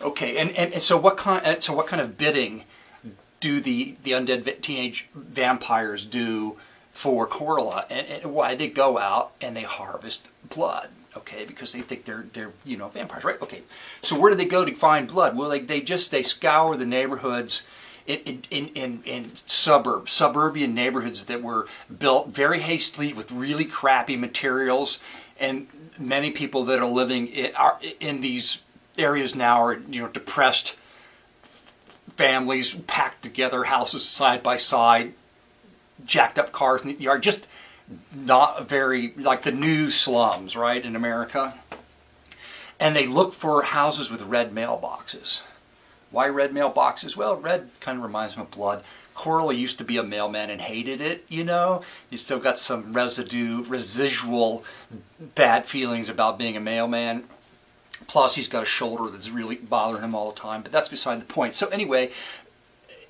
Okay, and so what kind of bidding do the undead teenage vampires do for Corla? And why they go out and they harvest blood? Okay, because they think they're vampires, right? Okay, so where do they go to find blood? Well, they scour the neighborhoods in suburban neighborhoods that were built very hastily with really crappy materials, and many people that are living in these areas now are depressed families packed together, houses side by side, jacked up cars in the yard, just not very like the new slums, right, in America. And they look for houses with red mailboxes. Why red mailboxes? Well, red kind of reminds them of blood. Corla used to be a mailman and hated it, He still got some residual bad feelings about being a mailman. Plus, he's got a shoulder that's really bothering him all the time, but that's beside the point. So anyway,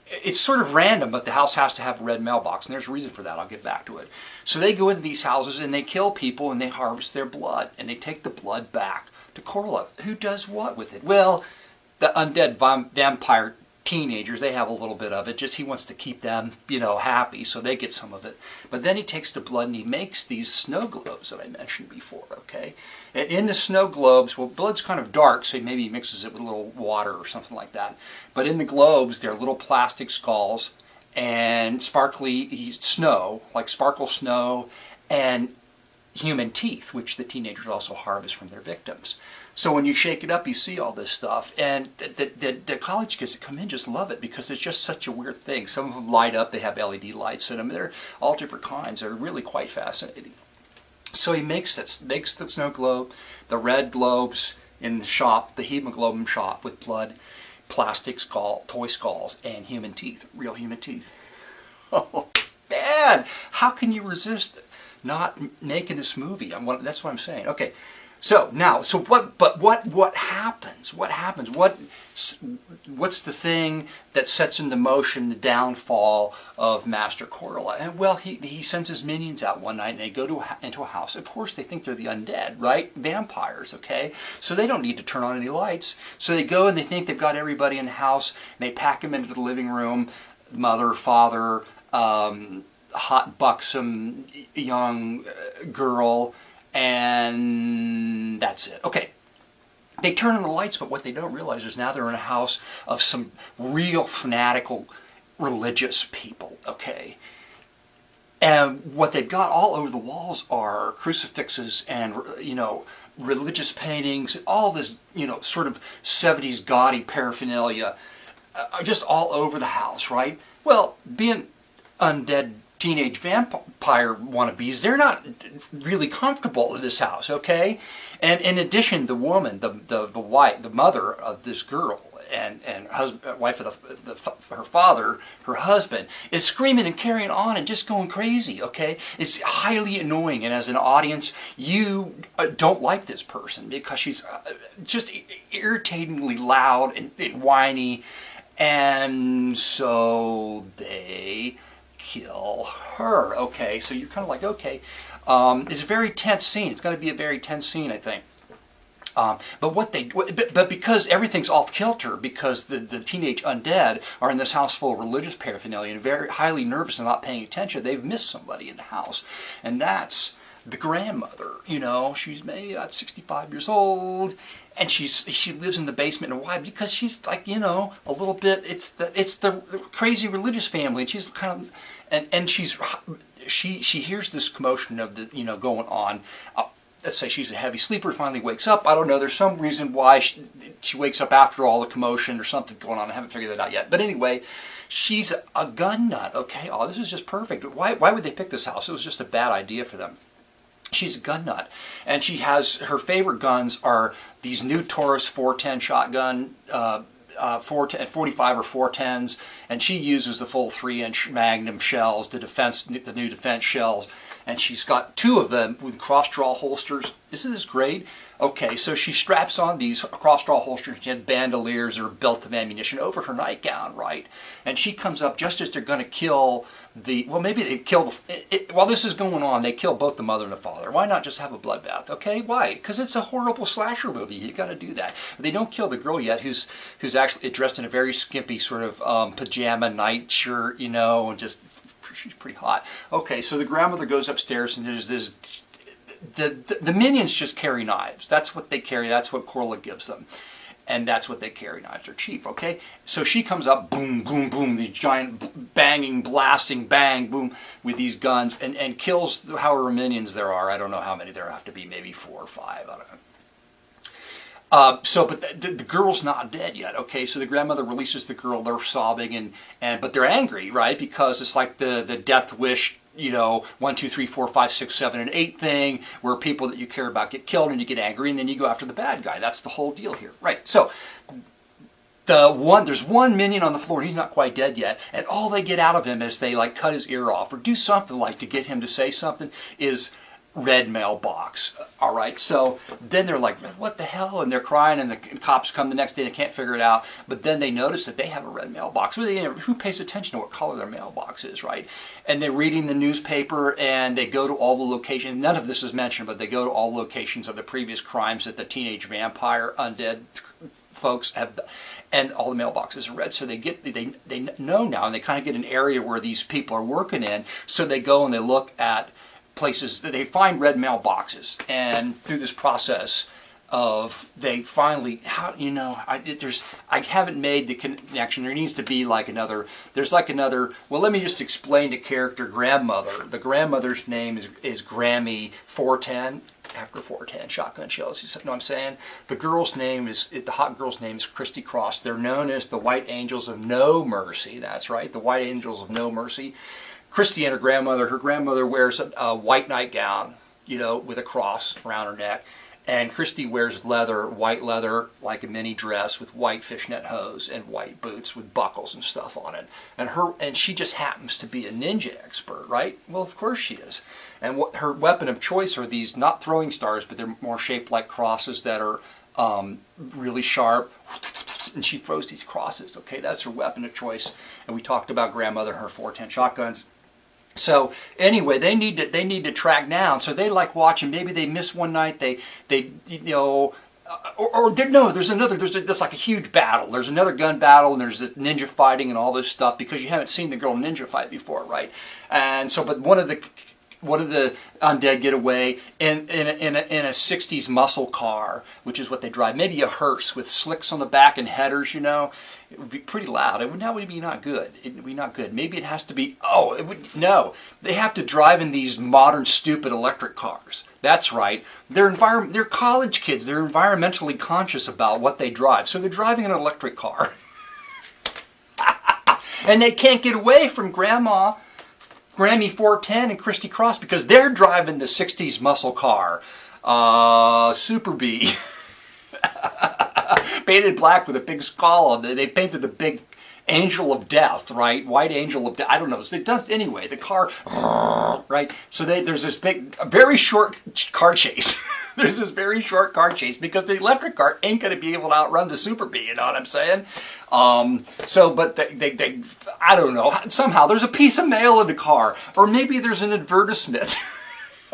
it's sort of random, but the house has to have a red mailbox, and there's a reason for that. I'll get back to it. So they go into these houses, and they kill people, and they harvest their blood, and they take the blood back to Corla. Who does what with it? Well, the undead vampire teenagers, they have a little bit of it. Just he wants to keep them, happy, so they get some of it. But then he takes the blood and he makes these snow globes that I mentioned before, okay? And in the snow globes, well, blood's kind of dark, so maybe he mixes it with a little water or something like that. But in the globes, they're little plastic skulls and sparkly snow, like sparkle snow, and human teeth, which the teenagers also harvest from their victims. So when you shake it up, you see all this stuff, and the college kids that come in just love it because it's just such a weird thing. Some of them light up, they have LED lights in them, they're all different kinds. They're really quite fascinating. So he makes the snow globe, the red globes in the shop, the hemoglobin shop with blood, plastic toy skulls, and human teeth, real human teeth. Oh man, how can you resist not making this movie? That's what I'm saying. Okay. So now, what happens? What happens? What's the thing that sets into motion the downfall of Master Corla? And well, he sends his minions out one night and they go into a house. Of course, they think they're the undead, right? Vampires, okay? So they don't need to turn on any lights. So they go and they think they've got everybody in the house, and they pack them into the living room, mother, father, hot, buxom, young girl, and that's it. Okay, they turn on the lights, but what they don't realize is now they're in a house of some real fanatical religious people, okay? And what they've got all over the walls are crucifixes and, religious paintings, all this, sort of 70s gaudy paraphernalia, just all over the house, right? Well, being undead teenage vampire wannabes, they're not really comfortable in this house, okay? And in addition, the woman, the wife, the mother of this girl, and wife of her father, her husband, is screaming and carrying on and just going crazy, okay? It's highly annoying, and as an audience, you don't like this person because she's just irritatingly loud and whiny, and so they kill her. Okay, so you're kind of like, okay, it's a very tense scene. It's going to be a very tense scene, I think. But because everything's off kilter, because the teenage undead are in this house full of religious paraphernalia and very highly nervous and not paying attention, they've missed somebody in the house, and that's the grandmother. She's maybe about 65 years old, and she lives in the basement. And why? Because she's like, a little bit. It's the crazy religious family, and she's kind of. And she hears this commotion of the going on. Let's say she's a heavy sleeper. Finally wakes up. I don't know. There's some reason why she wakes up after all the commotion or something going on. I haven't figured that out yet. But anyway, she's a gun nut. Okay. Oh, this is just perfect. Why would they pick this house? It was just a bad idea for them. She's a gun nut, and she has her favorite guns are these new Taurus 410 shotgun. 45 or 410s, and she uses the full 3-inch Magnum shells, the new defense shells, and she's got 2 of them with cross-draw holsters. Isn't this great? Okay, so she straps on these cross-draw holsters. She has bandoliers or belt of ammunition over her nightgown, right? And she comes up just as they're going to kill well, maybe they kill while this is going on, they kill both the mother and the father. Why not just have a bloodbath? Okay, why? Because it's a horrible slasher movie. You got to do that. But they don't kill the girl yet, who's actually dressed in a very skimpy sort of pajama night shirt, you know, and just she's pretty hot. Okay, so the grandmother goes upstairs, and there's this. The minions just carry knives. That's what they carry. That's what Corla gives them. And that's what they carry. Knives are cheap, okay? So she comes up, boom, boom, boom, these giant banging, blasting, bang, boom, with these guns, and kills however minions there are. I don't know how many there have to be, maybe 4 or 5, I don't know. But the girl's not dead yet, okay? So the grandmother releases the girl, they're sobbing, but they're angry, right? Because it's like the death wish, you know, 1, 2, 3, 4, 5, 6, 7, and 8 thing, where people that you care about get killed and you get angry and then you go after the bad guy. That's the whole deal here. Right. So there's one minion on the floor, he's not quite dead yet, and all they get out of him is they like cut his ear off or do something like to get him to say something is red mailbox. All right, so then they're like, what the hell? And they're crying, and the cops come the next day and they can't figure it out. But then they notice that they have a red mailbox. Who pays attention to what color their mailbox is, right? And they're reading the newspaper, and they go to all the locations. None of this is mentioned, but they go to all the locations of the previous crimes that the teenage vampire undead folks have done. And all the mailboxes are red, so they know now, and they kind of get an area where these people are working in. So they go and they look at places, they find red mailboxes, and through this process of they finally, I haven't made the connection. There needs to be like another. Well, let me just explain the character grandmother. The grandmother's name is Grammy 410. After 410 shotgun shells, you know what I'm saying? The hot girl's name is Christy Cross. They're known as the White Angels of No Mercy. That's right, the White Angels of No Mercy. Christy and her grandmother wears a white nightgown, you know, with a cross around her neck. And Christy wears white leather, like a mini dress with white fishnet hose and white boots with buckles and stuff on it. And she just happens to be a ninja expert, right? Well, of course she is. And her weapon of choice are these, not throwing stars, but they're more shaped like crosses that are really sharp. And she throws these crosses, okay? That's her weapon of choice. And we talked about grandmother and her 410 shotguns. So anyway, they need to track down. So they like watching. Maybe they miss one night. There's like a huge battle. There's another gun battle, and there's ninja fighting and all this stuff because you haven't seen the girl ninja fight before, right? And so, but one of the undead get away in a 60s muscle car, which is what they drive. Maybe a hearse with slicks on the back and headers, you know. It would be pretty loud. That would be not good. It would be not good. Maybe it has to be, no. They have to drive in these modern, stupid electric cars. That's right. They're college kids. They're environmentally conscious about what they drive. So they're driving an electric car. And they can't get away from Grammy 410 and Christy Cross because they're driving the 60s muscle car. Super B. Painted black with a big skull on it. They painted a big angel of death, right? White angel of death. I don't know. It does anyway. The car, right? So there's this very short car chase. There's this very short car chase because the electric car ain't going to be able to outrun the Super Bee. You know what I'm saying? But they I don't know. Somehow there's a piece of mail in the car, or maybe there's an advertisement.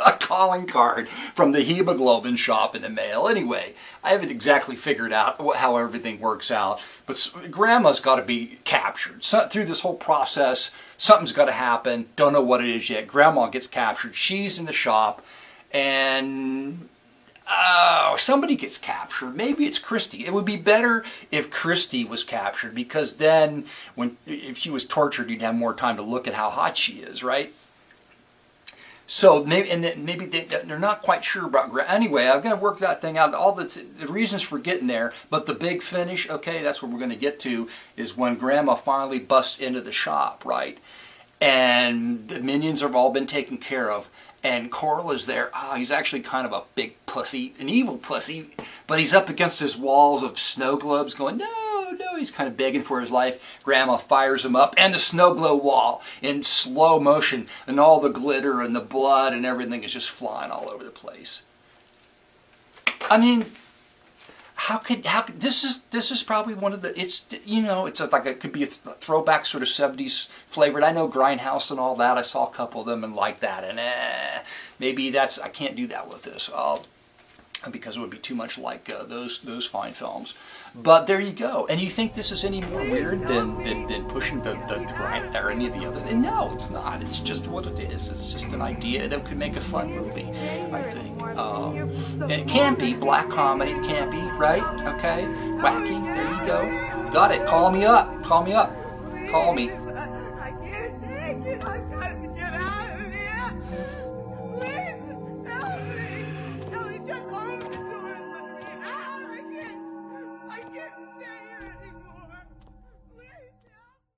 A calling card from the hemoglobin shop in the mail. Anyway, I haven't exactly figured out how everything works out, but Grandma's got to be captured. So, through this whole process, something's got to happen. Don't know what it is yet. Grandma gets captured. She's in the shop, and somebody gets captured. Maybe it's Christy. It would be better if Christy was captured, because then if she was tortured, you'd have more time to look at how hot she is, right? So maybe they're not quite sure about. Anyway, I'm going to work that thing out. All the reasons for getting there, but the big finish. Okay, that's what we're going to get to. Is when Grandma finally busts into the shop, right? And the minions have all been taken care of, and Coral is there. He's actually kind of a big pussy, an evil pussy, but he's up against his walls of snow globes, going no. He's kind of begging for his life. Grandma fires him up, and the snow globe wall in slow motion, and all the glitter and the blood and everything is just flying all over the place. I mean, how could this is probably one of the, it's, you know, it's like it could be a throwback sort of 70s flavored. I know Grindhouse and all that. I saw a couple of them and like that, and maybe that's, I can't do that with this. Because it would be too much like those fine films. But there you go. And you think this is any more weird than pushing the grind or any of the others? And no, it's not. It's just what it is. It's just an idea that could make a fun movie, I think. And it can be black comedy. It can be, right? Okay, wacky. There you go. Got it. Call me up. Call me up. Call me.